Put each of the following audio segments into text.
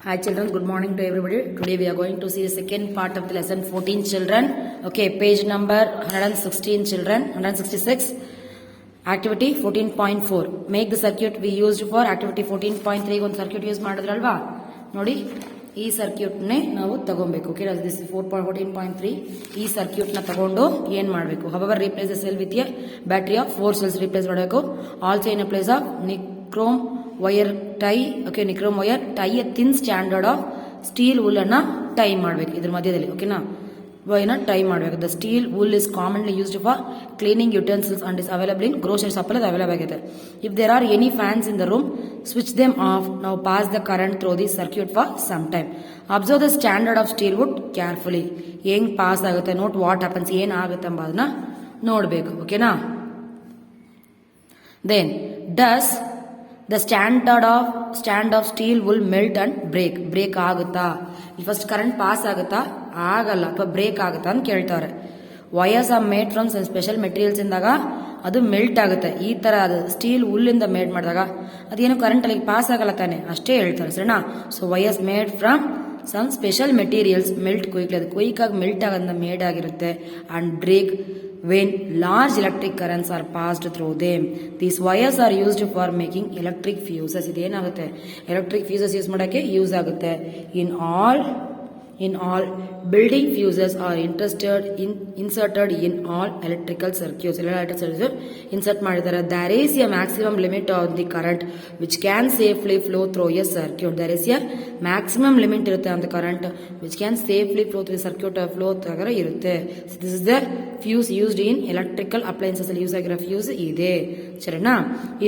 Hi children, good morning to everybody. Today we are going to see the second part of the lesson 14 children. Okay, page number 116 children, 166. Activity 14.4. Make the circuit we used for activity 14.3 ಒಂದು circuit use ಮಾಡಿದ್ರಲ್ವಾ ನೋಡಿ ಈ ಸರ್ಕ್ಯೂಟ್ನೇ ನಾವು ತಗೊಬೇಕು. Okay, this 14.3 ಈ ಸರ್ಕ್ಯೂಟ್ನ ತಗೊಂಡು ಏನು ಮಾಡಬೇಕು? However replace the cell with a battery of 4 cells replace ಮಾಡಬೇಕು. Also in a place of nichrome wire tie. Okay, nichrome wire tie a thin standard of steel wool ಅನ್ನ ಟೈ ಮಾಡಬೇಕು ಇದ್ರ ಮಧ್ಯದಲ್ಲಿ. ಓಕೆನಾ, ವೈರ್ನ ಟೈ ಮಾಡಬೇಕು. The steel wool is commonly used for cleaning utensils and is available in grocery shop ಅಲ್ಲಿ available ಆಗಿದೆ. If there are any fans in the room, switch them off. ನಾವು pass the current through the circuit for some time. Observe the standard of steel wood carefully. ಹೆಂಗ್ pass ಆಗುತ್ತೆ, note what happens, ಏನಾಗುತ್ತೆ ಎಂಬುದನ್ನ ನೋಡಬೇಕು. ಓಕೆನಾ, then does the stand of steel will melt and break ಆಗುತ್ತಾ? First current pass ಆಗುತ್ತಾ? ಆಗಲ್ಲ. ಅಥವಾ ಬ್ರೇಕ್ ಆಗುತ್ತಾ ಅಂತ ಕೇಳ್ತಾರೆ. Wires are made from special materials ಇಂದಾಗ ಅದು ಮೆಲ್ಟ್ ಆಗುತ್ತೆ. ಈ ತರ ಅದು ಸ್ಟೀಲ್ ಹುಲ್ಲಿಂದ ಮೇಡ್ ಮಾಡಿದಾಗ ಅದೇನು ಕರೆಂಟ್ ಅಲ್ಲಿ ಪಾಸ್ ಆಗಲ್ಲ ತಾನೆ, ಅಷ್ಟೇ ಹೇಳ್ತಾರೆ. ಸರಿನಾ? So wires made from some special materials melt quickly, ಅದು ಕ್ವಿಕ್ ಆಗಿ ಮೆಲ್ಟ್ ಆಗೋದ್ರಿಂದ ಮೇಡ್ ಆಗಿರುತ್ತೆ. And break when large electric currents are passed through them. These wires are used for making electric fuses. ಇದೇನಾಗುತ್ತೆ, ಎಲೆಕ್ಟ್ರಿಕ್ ಫ್ಯೂಸಸ್ ಯೂಸ್ ಮಾಡೋಕ್ಕೆ use ಆಗುತ್ತೆ. In all building fuses are inserted in all electrical circuits. Insert ಮಾಡಿದ್ದಾರೆ. There is a maximum limit of the current which can safely flow through a circuit. There is a maximum limit ಇರುತ್ತೆ on the current which can safely flow through a circuit. flow ತಗರ ಇರುತ್ತೆ. This is the fuse used in electrical appliances ಅಲ್ಲಿ use ಆಗಿರೋ fuse ಇದೆ. ಸರಿನಾ?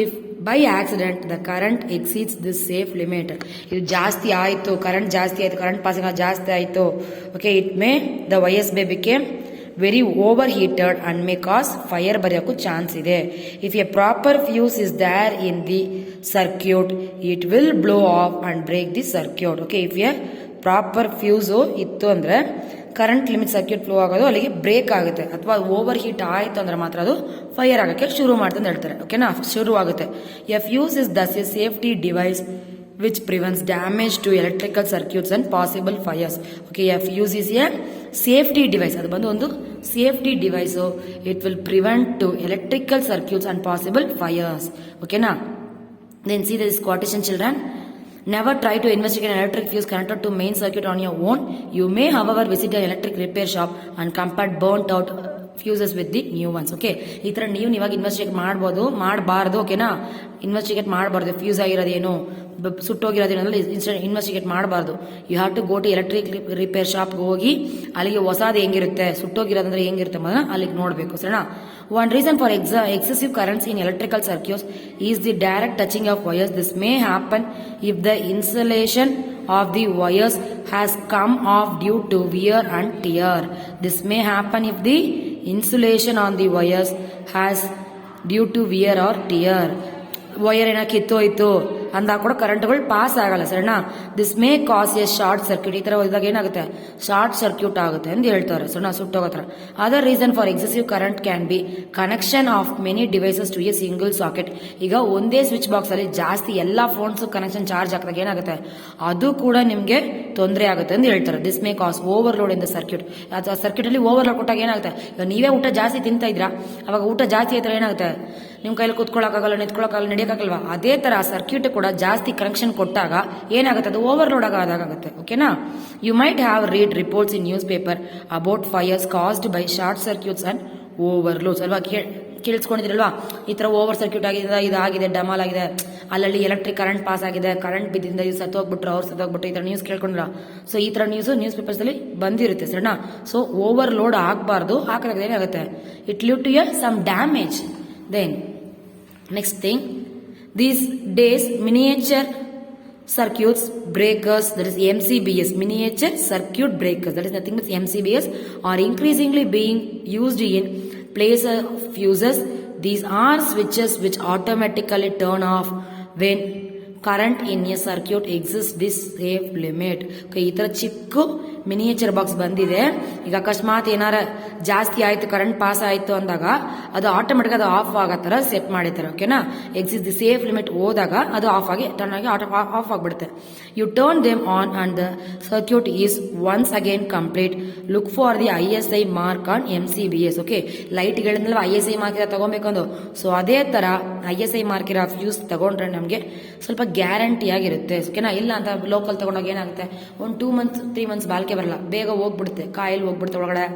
If by accident the current exceeds this safe limit, ಇದು ಜಾಸ್ತಿ ಆಯಿತು, current ಜಾಸ್ತಿ ಆಯಿತು, ಕರೆಂಟ್ ಪಾಸಿಂಗ್ ಜಾಸ್ತಿ ಆಯಿತು, okay, it may the wires may became very overheated and may cause fire ಬರೆಯೋಕ್ಕೂ ಚಾನ್ಸ್ ಇದೆ. If a proper fuse is there in the circuit it will blow off and break the circuit. Okay, if a proper fuse ಇತ್ತು ಅಂದ್ರೆ current limit circuit flow ಆಗೋದು ಅಲ್ಲಿಗೆ break ಆಗುತ್ತೆ. ಅಥವಾ over heat ಆಯಿತು ಅಂದ್ರೆ ಮಾತ್ರ ಅದು ಫೈರ್ ಆಗೋಕ್ಕೆ ಶುರು ಮಾಡ್ತಾ ಅಂತ ಹೇಳ್ತಾರೆ. ಓಕೆನಾ, ಶುರು ಆಗುತ್ತೆ. A fuse is thus a safety device which prevents damage to electrical circuits and possible fires. Okay, a fuse is a safety device. ಅದು ಬಂದು ಒಂದು safety device. It will prevent to electrical circuits and possible fires. ಓಕೆನಾ, then see this quotation children. Never try to investigate an electric fuse connected to main circuit on your own. You may however visit an electric repair shop and compare burnt out fuses with the new ones. Okay, ಈ ತರ ನೀವಾಗ investigate ಮಾಡಬಾರ್ದು. ಓಕೆನಾ, investigate ಮಾಡಬಾರ್ದು. Fuse ಆಗಿರೋದೇನು, ಸುಟ್ಟೋಗಿರೋದೇನಲ್ಲ investigate ಮಾಡಬಾರ್ದು. You have to go to electric repair ಶಾಪ್ಗೆ ಹೋಗಿ ಅಲ್ಲಿಗೆ ಹೊಸದು ಹೆಂಗಿರುತ್ತೆ, ಸುಟ್ಟೋಗಿರೋದಂದ್ರೆ ಹೆಂಗಿರುತ್ತೆ ಅನ್ನೋದನ್ನ ಅಲ್ಲಿಗೆ ನೋಡಬೇಕು. ಸರಿನಾ? One reason for excessive currents in electrical circuits is the direct touching of wires. This may happen if the insulation of the wires has come off due to wear and tear. This may happen if the insulation on the wires has due to wear or tear. Wire ಏನ ಕಿತ್ತೋಯ್ತು ಅಂದಾಗ ಕೂಡ ಕರೆಂಟ್ಗಳು pass ಆಗಲ್ಲ. ಸರಿನಾ? This may cause a short circuit. ಈ ತರ ಇದ್ದಾಗ ಏನಾಗುತ್ತೆ, ಶಾರ್ಟ್ ಸರ್ಕ್ಯೂಟ್ ಆಗುತ್ತೆ ಅಂತ ಹೇಳ್ತಾರೆ. ಸರಿನಾ? ಸುಟ್ಟೋಗೋತ್ರ. Other reason for excessive current can be connection of many devices to a single socket. ಈಗ ಒಂದೇ ಸ್ವಿಚ್ ಬಾಕ್ಸ್ ಅಲ್ಲಿ ಜಾಸ್ತಿ ಎಲ್ಲಾ ಫೋನ್ಸ್ ಕನೆಕ್ಷನ್ ಚಾರ್ಜ್ ಹಾಕಿದಾಗ ಏನಾಗುತ್ತೆ, ಅದು ಕೂಡ ನಿಮ್ಗೆ ತೊಂದರೆ ಆಗುತ್ತೆ ಅಂತ ಹೇಳ್ತಾರೆ. This may cause overload in the circuit. ಅಥವಾ ಸರ್ಕ್ಯೂಟ್ ಅಲ್ಲಿ ಓವರ್ಲೋಡ್ ಕೊಟ್ಟಾಗ ಏನಾಗುತ್ತೆ, ಈಗ ನೀವೇ ಊಟ ಜಾಸ್ತಿ ತಿಂತಾ ಇದ್ರಾ, ಅವಾಗ ಊಟ ಜಾಸ್ತಿ ಆಯ್ತಾರೆ ಏನಾಗುತ್ತೆ, ನಿಮ್ ಕೈಲಿ ಕುತ್ಕೊಳ್ಳೋಕ್ಕಾಗಲ್ಲ, ನಿಂತ್ಕೊಳ್ಳೋಕ್ಕಾಗಲ್ಲ, ನಡೆಯೋಕ್ಕಾಗಲ್ವಾ. ಅದೇ ತರ ಸರ್ಕ್ಯೂಟ್ ಕೂಡ ಜಾಸ್ತಿ ಕನೆಕ್ಷನ್ ಕೊಟ್ಟಾಗ ಏನಾಗುತ್ತೆ, ಅದು ಓವರ್ಲೋಡ್ ಆಗುತ್ತೆ. ಓಕೆನಾ? You might have read reports in newspaper about fires caused by short circuits and overloads. ಅಲ್ವಾ, ಕೇಳಿಸ್ಕೊಂಡಿದ್ರಲ್ವಾ, ಈ ತರ ಓವರ್ ಸರ್ಕ್ಯೂಟ್ ಆಗಿದೆ, ಇದಾಗಿದೆ, ಡಮಾಲ್ ಆಗಿದೆ, ಅಲ್ಲಲ್ಲಿ ಎಲೆಕ್ಟ್ರಿಕ್ ಕರೆಂಟ್ ಪಾಸ್ ಆಗಿದೆ, ಕರೆಂಟ್ ಬಿದ್ದಿಂದ ಇದು ಸತ್ತೋಗ್ಬಿಟ್ರು, ಅವ್ರು ಸತ್ತೋಗ್ಬಿಟ್ರು, ಈ ತರ ನ್ಯೂಸ್ ಕೇಳ್ಕೊಂಡ್ರ. ಸೊ ಈ ತರ ನ್ಯೂಸ್ ಪೇಪರ್ಸ್ ಅಲ್ಲಿ ಬಂದಿರುತ್ತೆ. ಸರಿನಾ? ಸೊ ಓವರ್ಲೋಡ್ ಆಗಬಾರ್ದು. ಹಾಕಿದಾಗ ಏನಾಗುತ್ತೆ, it lead to a some damage. Then next thing, these days miniature circuits breakers, that is MCBs, miniature circuit breakers, that is nothing but MCBs, are increasingly being used in place of fuses. These are switches which automatically turn off when current in a circuit exists this safe limit. ಈ ತರ ಚಿಕ್ಕ miniature box ಬಂದಿದೆ. ಈಗ ಅಕಸ್ಮಾತ್ ಏನಾರ ಜಾಸ್ತಿ ಆಯ್ತು, current pass ಆಯ್ತು ಅಂದಾಗ ಅದು ಆಟೋಮೆಟಿಕ್ ಅದು ಆಫ್ ಆಗೋ ತರ ಸೆಟ್ ಮಾಡಿರ್ತಾರೆ. ಓಕೆನಾ, ಎಕ್ಸಿಸ್ ದಿ ಸೇಫ್ ಲಿಮಿಟ್ ಹೋದಾಗ ಅದು ಆಫ್ ಆಗಿ ಟರ್ನ್ ಆಗಿ ಆಫ್ ಆಗಿಬಿಡುತ್ತೆ. You turn them on and the circuit is once again complete. Look for the ISI mark on MCBS. Okay, ಲೈಟ್ಗಳಿಂದಲೂ ISI ಮಾರ್ಕ್ ಇರೋ ತಗೊಬೇಕಂದು. ಸೊ ಅದೇ ತರ ISI ಮಾರ್ಕ್ ಇರೋ ಫ್ಯೂಸ್ ತಗೊಂಡ್ರೆ ನಮಗೆ ಸ್ವಲ್ಪ ಗ್ಯಾರಂಟಿ ಆಗಿರುತ್ತೆ. ಓಕೆನಾ, ಇಲ್ಲ ಅಂತ ಲೋಕಲ್ ತಗೊಂಡಾಗ ಏನಾಗುತ್ತೆ, ಒಂದು 2 months 3 months ಬಾಳ್ಕೆ ಬರಲ್ಲ, ಬೇಗ ಹೋಗ್ಬಿಡುತ್ತೆ, ಕಾಯಿಲ್ ಹೋಗ್ಬಿಡುತ್ತೆ ಒಳಗಡೆ.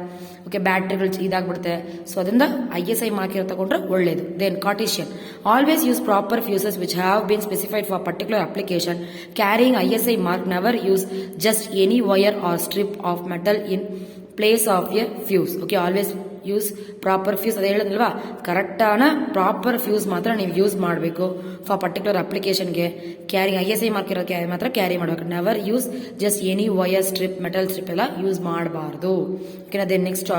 ಓಕೆ, ಬ್ಯಾಟ್ರಿಗಳು ಇದಾಗ್ಬಿಡುತ್ತೆ. ಸೊ ಅದರಿಂದ ISI ಮಾರ್ಕ್ ಇರೋ ತಗೊಂಡ್ರೆ ಒಳ್ಳೇದು. Then caution, always use proper fuses which have been specified for particular application. Carrying ISI mark, never use just any wire or strip of metal in place of a fuse. Okay, always use proper fuse. ಅದೇ ಹೇಳಿದ್ರಲ್ವಾ, ಕರೆಕ್ಟಾನ proper fuse ಮಾತ್ರ ನೀವು use ಮಾಡಬೇಕು for particular ಅಪ್ಲಿಕೇಶನ್ಗೆ. Carrying ISI mark ಇರೋ ಮಾತ್ರ carry ಮಾಡಬೇಕು. Never use just any wire strip, metal strip ಎಲ್ಲ ಯೂಸ್ ಮಾಡಬಾರ್ದು. ಓಕೆನಾ, then next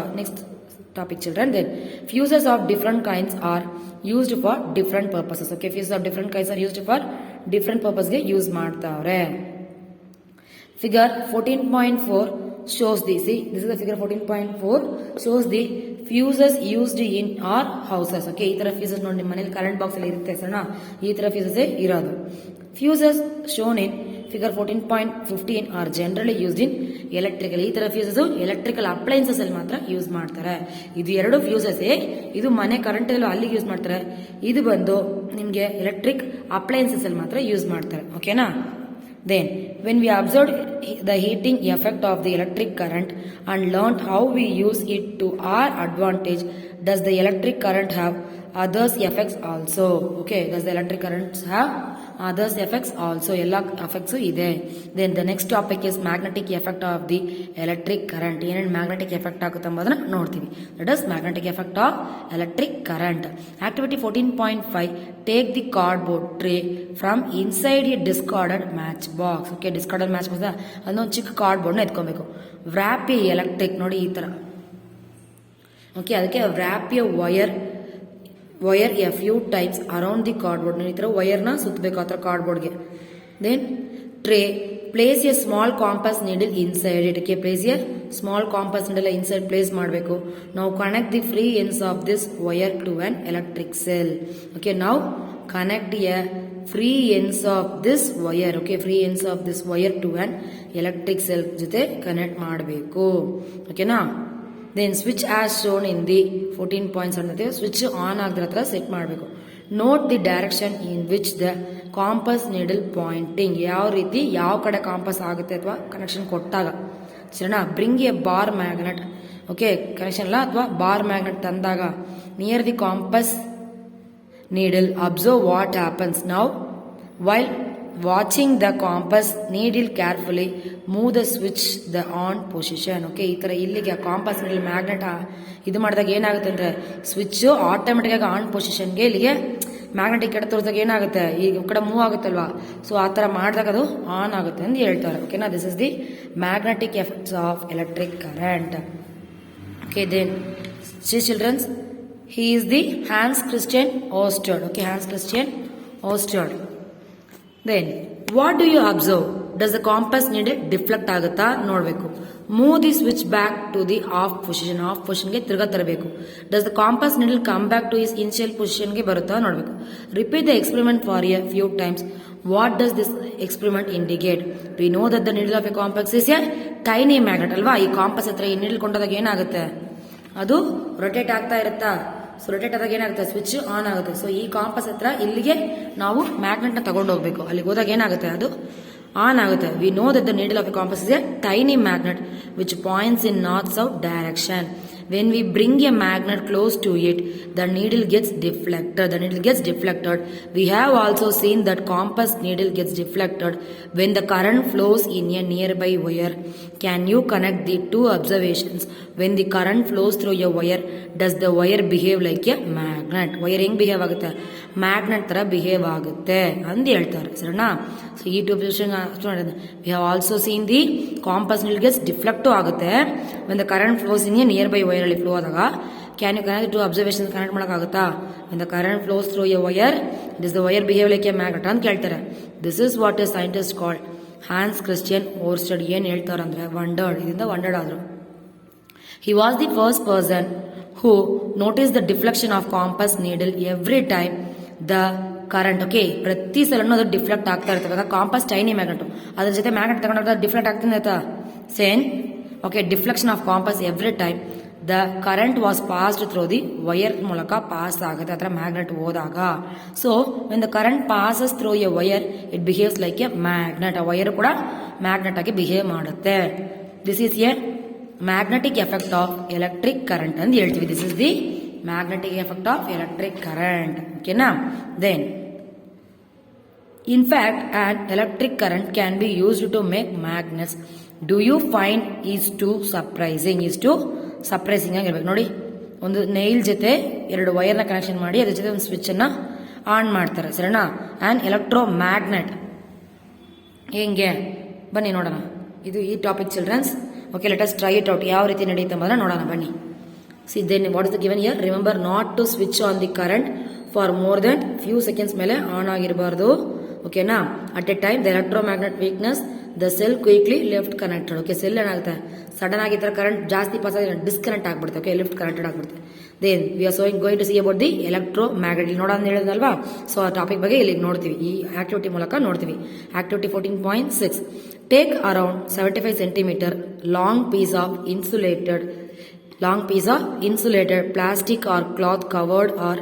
topic children. Then fuses of different kinds are used for different purposes. Okay, fuses of different kinds are used for different purpose ಗೆ use ಮಾಡ್ತಾವ್ರೆ. Figure 14.4 shows the, see this is the figure 14.4 shows the fuses used in our houses. Okay, ಈ ತರ fuses ನೋಡಿ ನಿಮ್ಮ ಮನೇಲಿ current box ಅಲ್ಲಿ ಇರುತ್ತೆ ಸಣ್ಣ, ಈ ತರ fuses ಇರೋದು. Fuses shown in figure 14.15 are generally used in electrical. ಈ ತರ ಫ್ಯೂಸಸ್ ಎಲೆಕ್ಟ್ರಿಕಲ್ ಅಪ್ಲೈನ್ಸಸ್ ಅಲ್ಲಿ ಮಾತ್ರ ಯೂಸ್ ಮಾಡ್ತಾರೆ. ಇದು ಎರಡು ಫ್ಯೂಸಸ್, ಇದು ಮನೆ ಕರೆಂಟ್ ಅಲ್ಲಿಗೆ ಯೂಸ್ ಮಾಡ್ತಾರೆ, ಇದು ಬಂದು ನಿಮ್ಗೆ ಎಲೆಕ್ಟ್ರಿಕ್ ಅಪ್ಲೈನ್ಸಸ್ ಅಲ್ಲಿ ಮಾತ್ರ ಯೂಸ್ ಮಾಡ್ತಾರೆ. ಓಕೆನಾ, then when we observed the heating effect of the electric current and learned how we use it to our advantage, does the electric current have others effects also? Okay, does the electric currents have others effects also? ಎಲ್ಲ effects ಇದೆ. Then the next topic is magnetic effect of the electric current. ಏನೇನು magnetic effect ಆಗುತ್ತೆ ಎಂಬುದನ್ನ ನೋಡ್ತೀವಿ. That is magnetic effect of electric current. Activity 14.5, take the cardboard tray from inside a discarded match box. Okay, discarded match box ಅದೊಂದು ಚಿಕ್ಕ ಕಾರ್ಡ್ಬೋರ್ಡ್ನ ಎತ್ಕೊಬೇಕು. wrap a electric, ನೋಡಿ ಈ ತರ. Okay, ಅದಕ್ಕೆ wrap a wire a few times around the cardboard. ಈ ತರ ವೈರ್ನ ಸುತ್ತಬೇಕು ಆ ತರ ಕಾರ್ಡ್ಬೋರ್ಡ್ಗೆ. Then tray, place a small compass needle inside it. ಕೆ, place a small compass needle inside place ಮಾಡಬೇಕು. ನಾವು connect the free ends of this wire to an electric cell. Okay, ನಾವು connect a free ends of this wire. Okay, free ends of this wire to an electric cell ಜೊತೆ connect ಮಾಡಬೇಕು. ಓಕೆನಾ, then switch as shown in the 14.7 switch on ಆಗದ್ರ ಹತ್ರ set ಮಾಡಬೇಕು. Note the direction in which the compass needle pointing, ಯಾವ ರೀತಿ ಯಾವ ಕಡೆ ಕಾಂಪಸ್ ಆಗುತ್ತೆ ಅಥವಾ ಕನೆಕ್ಷನ್ ಕೊಟ್ಟಾಗ. ಸರಿನಾ, bring A bar magnet. Okay, connection ಇಲ್ಲ ಅಥವಾ ಬಾರ್ ಮ್ಯಾಗ್ನೆಟ್ ತಂದಾಗ near the campus needle, observe what happens. Now while watching the compass needle carefully, move the switch the on position. Okay, ಈ ತರ ಇಲ್ಲಿಗೆ ಕಾಂಪಸ್ ನೀಡಲ್ ಮ್ಯಾಗ್ನೆಟ್ ಇದು ಮಾಡಿದಾಗ ಏನಾಗುತ್ತೆ ಅಂದ್ರೆ ಸ್ವಿಚ್ ಆಟೋಮೆಟಿಕ್ ಆಗಿ ಆನ್ ಪೊಸಿಷನ್ಗೆ ಇಲ್ಲಿಗೆ ಮ್ಯಾಗ್ನೆಟಿಕ್ ಕಡೆ ತೋರಿಸಿದಾಗ ಏನಾಗುತ್ತೆ, ಈಗ ಕಡೆ ಮೂವ್ ಆಗುತ್ತಲ್ವಾ. ಸೊ ಆ ತರ ಮಾಡಿದಾಗ ಅದು ಆನ್ ಆಗುತ್ತೆ ಅಂತ ಹೇಳ್ತಾರೆ. ಓಕೆನಾ, this is the magnetic effects of electric current. Okay, then childrens, he is the Hans Christian Ørsted. Okay, Hans Christian Ørsted. Then what do you observe? Does the compass needle deflect ಆಗುತ್ತಾ ನೋಡಬೇಕು. Move the switch back to the off position, off ಪೊಸಿಷನ್ಗೆ ತಿರ್ಗಾ ತರಬೇಕು. Does the compass needle come back to is initial ಪೊಸಿಷನ್ಗೆ ಬರುತ್ತಾ ನೋಡಬೇಕು. Repeat the experiment for a few times. What does this experiment indicate? We know that the needle of a compass is a tiny magnet ಅಲ್ವಾ. ಈ campus ಹತ್ರ ಈ needle ಕೊಂಡಾಗ ಏನಾಗುತ್ತೆ, ಅದು ರೊಟೇಟ್ ಆಗ್ತಾ ಇರುತ್ತಾ. ಸೊ ರೊಟೇಟ್ ಆದಾಗ ಏನಾಗುತ್ತೆ, ಸ್ವಿಚ್ ಆನ್ ಆಗುತ್ತೆ. ಸೊ ಈ ಕಾಂಪಸ್ ಹತ್ರ ಇಲ್ಲಿಗೆ ನಾವು ಮ್ಯಾಗ್ನೆಟ್ ನ ತಗೊಂಡು ಹೋಗ್ಬೇಕು. ಅಲ್ಲಿಗೆ ಹೋದಾಗ ಏನಾಗುತ್ತೆ, ಅದು ಆನ್ ಆಗುತ್ತೆ. V know that the needle of a compass is a tiny magnet which points in north south direction. When we bring a magnet close to it, the needle gets deflected. We have also seen that compass needle gets deflected when the current flows in a nearby wire. Can you connect the two observations? When the current flows through a wire, does the wire behave like a magnet? Wire ಹೆಂಗ್ behave ಆಗುತ್ತೆ, magnet ತರ behave ಆಗುತ್ತೆ ಅಂತ ಹೇಳ್ತಾರೆ. ಸರಿನಾ. So ಈ to we have also seen the compass needle gets deflect ಆಗುತ್ತೆ when the current flows in a nearby wire ಅಲ್ಲಿ ಫ್ಲೋ ಆದಾಗ. Can you connect to observation connect ಮಾಡೋಕ್ಕಾಗುತ್ತಾ? when the current flows through a wire, does the wire behave like a magnet ಅಂತ ಕೇಳ್ತಾರೆ. This is what a scientist called Hans Christian Oersted ಏನು ಹೇಳ್ತಾರಂದ್ರೆ ಇದರಿಂದ wondered ಆದರು. He was the first person who noticed the deflection of compass needle every time the current. Okay, ಪ್ರತಿ ಸಲನೂ ಅದು deflect ಆಗ್ತಾ ಇರ್ತವೆ. ಕಾಂಪಸ್ ಟೈನಿ ಮ್ಯಾಗ್ನೆಟ್, ಅದ್ರ ಜೊತೆ ಮ್ಯಾಗ್ನೆಟ್ ತಗೊಂಡಾಗ ಡಿಫ್ಲೆಕ್ಟ್ ಆಗ್ತಾನೆ ಆಯ್ತಾ, same. Okay, deflection of compass every time the current was passed through the wire ಮೂಲಕ ಪಾಸ್ ಆಗುತ್ತೆ ಹತ್ರ ಮ್ಯಾಗ್ನೆಟ್ ಹೋದಾಗ. So when the current passes through a wire it behaves like a magnet. ಆ wire ಕೂಡ magnet ಆಗಿ behave ಮಾಡುತ್ತೆ. This is a magnetic effect of electric current ಅಂತ ಹೇಳ್ತೀವಿ. This is the magnetic effect of electric current. ಓಕೆನಾ? Then in fact an electric current can be used to make magnets. Do you find is too surprising ಆಗಿರ್ಬೇಕು ನೋಡಿ. ಒಂದು Nile ಜೊತೆ ಎರಡು ವೈರ್ನ connection ಮಾಡಿ ಅದ್ರ ಜೊತೆ ಒಂದು ಸ್ವಿಚ್ ಅನ್ನ ಆನ್ ಮಾಡ್ತಾರೆ, ಸರಿನಾ? ಆನ್ ಎಲೆಕ್ಟ್ರೋ ಮ್ಯಾಗ್ನೆಟ್ ಹೆಂಗೆ ಬನ್ನಿ ನೋಡೋಣ. ಇದು ಈ topic childrens. Okay, let us try it out. ಯಾವ ರೀತಿ ನಡೆಯುತ್ತೆ ಎಂಬುದನ್ನ ನೋಡೋಣ ಬನ್ನಿ. See then what is the given here? Remember not to switch on the current for more than few seconds ಮೇಲೆ ಆನ್ ಆಗಿರಬಾರ್ದು. ಓಕೆನಾ? At a time the electromagnet weakness the cell quickly left connected. Okay, cell ಏನಾಗುತ್ತೆ, sudden ಆಗಿ ತರ current ಜಾಸ್ತಿ pass ಆಗಿ disconnect ಆಗ್ಬಿಡುತ್ತೆ. Okay, left connected ಆಗ್ಬಿಡುತ್ತೆ. Then V are going to see about the electromagnet. ಇಲ್ಲಿ ನೋಡೋಣ ಹೇಳಿದ್ನಲ್ವಾ, ಸೊ ಆ ಟಾಪಿಕ್ ಬಗ್ಗೆ ಇಲ್ಲಿ ನೋಡ್ತೀವಿ, ಈ ಆಕ್ಟಿವಿಟಿ ಮೂಲಕ ನೋಡ್ತೀವಿ. Activity 14.6 take around 75 centimeter long piece of insulated plastic or cloth covered or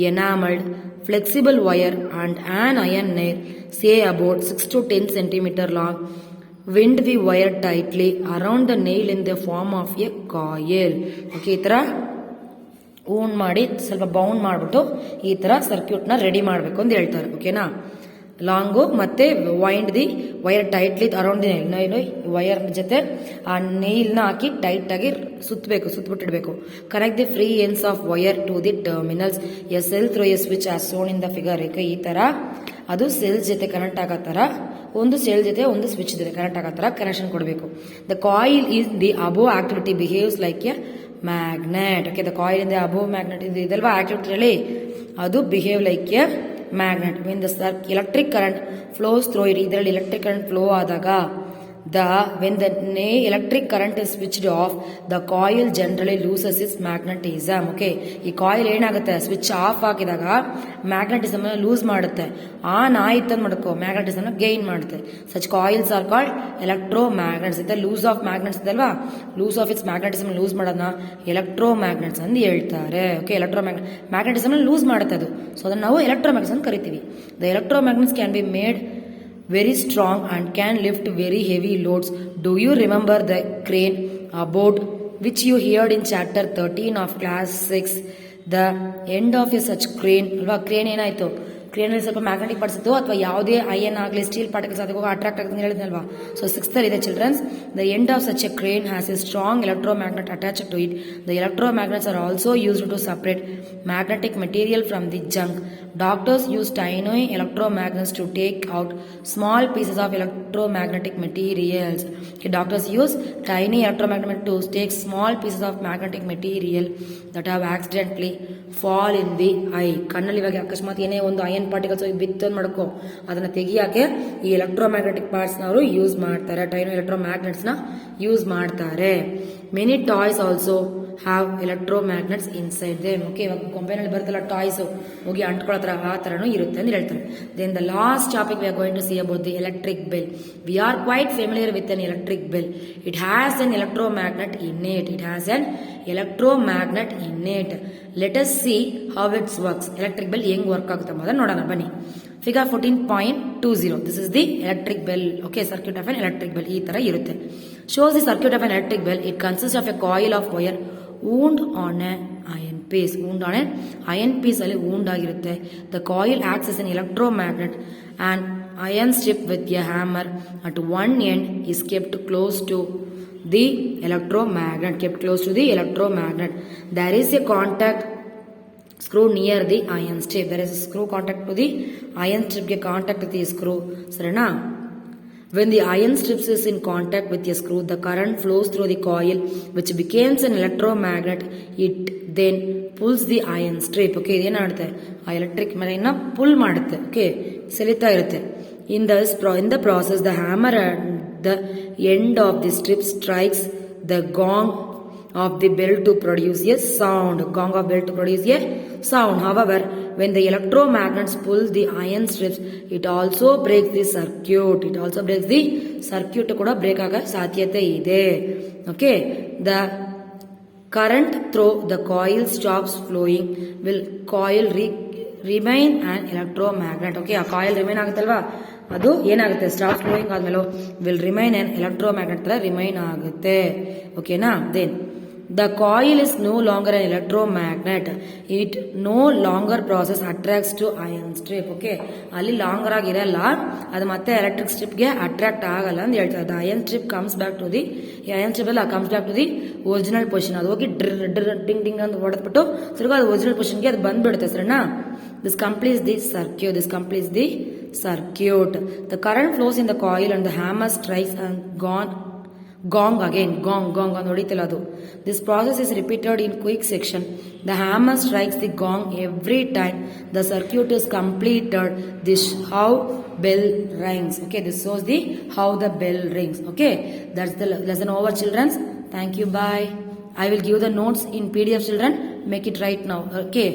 enameled flexible wire and an iron nail, say about 6 to 10 centimeter long. Wind the wire tightly around the nail in the form of a coil. Okay, ಈ ತರ ಊನ್ ಮಾಡಿ ಸ್ವಲ್ಪ bound ಮಾಡಿಬಿಟ್ಟು ಈ ತರ ಸರ್ಕ್ಯೂಟ್ನ ready ಮಾಡಬೇಕು ಅಂತ ಹೇಳ್ತಾರೆ. ಓಕೆನಾ? ಲಾಂಗು ಮತ್ತೆ wind the wire tightly around the nail. Wire ಜೊತೆ ಆ ನೈಲ್ನ ಹಾಕಿ ಟೈಟ್ ಆಗಿ ಸುತ್ತಬಿಟ್ಟಿಡ್ಬೇಕು. Connect the free ends of wire to the terminals a cell through a switch as shown in the figure. ಈ ತರ ಅದು ಸೆಲ್ ಜೊತೆ ಕನೆಕ್ಟ್ ಆಗೋ ತರ, ಒಂದು ಸೆಲ್ ಜೊತೆ ಒಂದು ಸ್ವಿಚ್ ಜೊತೆ ಕನೆಕ್ಟ್ ಆಗೋ ತರ ಕನೆಕ್ಷನ್ ಕೊಡಬೇಕು. The coil is the above activity behaves like a magnet. Okay, the coil ಇಂದ ಅಬೋವ್ ಮ್ಯಾಗ್ನೆಟ್ ಇದಲ್ವಾ ಆಕ್ಟಿವಿಟಿಯಲ್ಲಿ, ಅದು behave like A magnet. When the electric current flows through it, ಇದರಲ್ಲಿ electric current flow ಆದಾಗ when the electric current is switched off, the coil generally loses its magnetism. Okay, ಈ coil ಏನಾಗುತ್ತೆ, switch off ಆಗಿದಾಗ magnetism lose ಮಾಡುತ್ತೆ. On ಆಯ್ತು ಅಂತ ಮಾಡ್ಕೋ, magnetism gain ಮಾಡುತ್ತೆ. Such coils are called electromagnets. ಇದೆ ಲೂಸ್ ಆಫ್ ಮ್ಯಾಗ್ನೆಟ್ಸ್ ಇದಲ್ವಾ, lose of its magnetism lose ಮಾಡೋದನ್ನ ಎಲೆಕ್ಟ್ರೋ ಮ್ಯಾಗ್ನೆಟ್ಸ್ ಅಂತ ಹೇಳ್ತಾರೆ. ಓಕೆ, ಎಲೆಕ್ಟ್ರೋ ಮ್ಯಾಗ್ನೆಟಿಸಮ್ ಲೂಸ್ ಮಾಡುತ್ತೆ ಅದು, ಸೊ ಅದನ್ನ ನಾವು ಎಲೆಕ್ಟ್ರೋ ಮ್ಯಾಗ್ನೆಟ್ಸ್ ಅಂತ ಕರಿತೀವಿ. The electro magnets can be made very strong and can lift very heavy loads. Do you remember the crane about which you heard in chapter 13 of class 6? The end of a such crane alva, crane ಏನಾಯ್ತು, crane ಅಲ್ಲಿ ಸ್ವಲ್ಪ magnetic parts ಇತ್ತು, ಅಥವಾ ಯಾವುದೇ iron ಆಗಲಿ steel particles ಅದಕ್ಕೆ attract ಆಗುತ್ತೆ ಹೇಳಿದ್ನಲ್ವಾ. So 6th ಇದೆ childrens. The end of such a crane has a strong electromagnet attached to it. The electromagnets are also used to separate magnetic material from the junk. Doctors use tiny electromagnets to take out small pieces of electromagnetic materials. Okay, doctors use tiny electromagnets to take small pieces of magnetic material that have accidentally fall in the eye. ಕಣ್ಣಲ್ಲಿ ಇವಾಗ ಅಕಸ್ಮಾತ್ ಏನೇ ಒಂದು iron particles ಬಿತ್ತು ಮಾಡ್ಕೋ, ಅದನ್ನ ತೆಗಿಯಾಕೆ ಈ ಎಲೆಕ್ಟ್ರೋಮ್ಯಾಗ್ನೆಟಿಕ್ ಪಾರ್ಟ್ಸ್ ನವರು ಯೂಸ್ ಮಾಡ್ತಾರೆ, ಟೈನಿ ಎಲೆಕ್ಟ್ರೋಮ್ಯಾಗ್ನೆಟ್ಸ್ ನ ಯೂಸ್ ಮಾಡ್ತಾರೆ. Many toys also have electromagnets inside them. Okay, ಇವಾಗ ಕೊಂಬೆನಲ್ಲಿ ಬರುತ್ತಲ್ಲ ಟಾಯ್ಸ್, ಹೋಗಿ ಅಂಟ್ಕೊಳ್ಳೋ ಆ ತರನು ಇರುತ್ತೆ ಅಂತ ಹೇಳ್ತಾರೆ. Then the last topic we are going to see about the electric bell. We are quite familiar with an electric bell. It has an electromagnet in it. It has an electromagnet in it. Let us see how its works. Electric bell ಹೆಂಗ್ work ಆಗುತ್ತೆ ಅನ್ನೋದನ್ನ ನೋಡೋಣ ಬನ್ನಿ. Figure 14.20. This is the electric bell. Okay, circuit of an electric bell ಈ ತರ ಇರುತ್ತೆ. shows the circuit of an electric bell. It consists of a coil of wire wound on an iron piece. wound on an iron piece ಅಲ್ಲಿ wound ಆಗಿರುತ್ತೆ. The coil acts as an electromagnet. An iron strip with a hammer at one end is kept close to the electromagnet. There is a contact screw near the iron strip. There is a screw contact to the iron strip. ಗೆ contact with the screw. ಸರಿನಾ? When the iron strip is in contact with a screw, the current flows through the coil, which becomes an electromagnet. It then pulls the iron strip. Okay, ಇದೇನಾಗುತ್ತೆ, ಆ electric ಮನೆಯನ್ನ full ಮಾಡುತ್ತೆ. Okay, ಸೆಳಿತಾ ಇರುತ್ತೆ. In the process, the hammer at the end of the strip strikes the gong of the bell to produce a sound. Gong of bell to produce a sound. However, when the electromagnets pull the iron strips, it also breaks the circuit. It also breaks the circuit kuda break aga ಸಾಧ್ಯತೆ ಇದೆ. Okay, the current through the coil stops flowing. Will coil remain an electromagnet? Okay, a coil remain ಆಗುತ್ತಲ್ವಾ, ಅದು ಏನಾಗುತ್ತೆ, stop flowing ಆದ್ಮೇಲೆ will remain an electromagnet ತರ remain ಆಗುತ್ತೆ. ಓಕೆನಾ? Then the coil is no longer an electromagnet. It no longer process attracts to iron strip. Okay, ಅಲ್ಲಿ longer ಆಗಿರಲ್ಲ, ಅದು ಮತ್ತೆ ಎಲೆಕ್ಟ್ರಿಕ್ ಸ್ಟ್ರಿಪ್ ಗೆ ಅಟ್ರಾಕ್ಟ್ ಆಗಲ್ಲ ಅಂತ ಹೇಳ್ತಾರೆ. the iron strip comes back to the iron strip ಅಲ್ಲ comes back to the original position. ಅದು ಹೋಗಿ ಡಿಂಗ್ ಡಿಂಗ್ ಅಂತ ಹೊಡೆದ್ಬಿಟ್ಟು ತಿರ್ಗಾ ಅದು ಒರಿಜಿನಲ್ ಪೊಸಿಷನ್ಗೆ ಅದು ಬಂದ್ಬಿಡುತ್ತೆ. ಸರಿನಾ? this completes the circuit. The current flows in the coil and the hammer strikes and gong again. Gong ಅಂತ ಹೊಡಿತಿಲ್ಲ ಅದು. This process is repeated in quick section. The hammer strikes the gong every time the circuit is completed. This how bell rings. Okay, this shows the how the bell rings. Okay, that's the lesson over, children. Thank you. Bye. I will give the notes in PDF, children. Make it right now. Okay.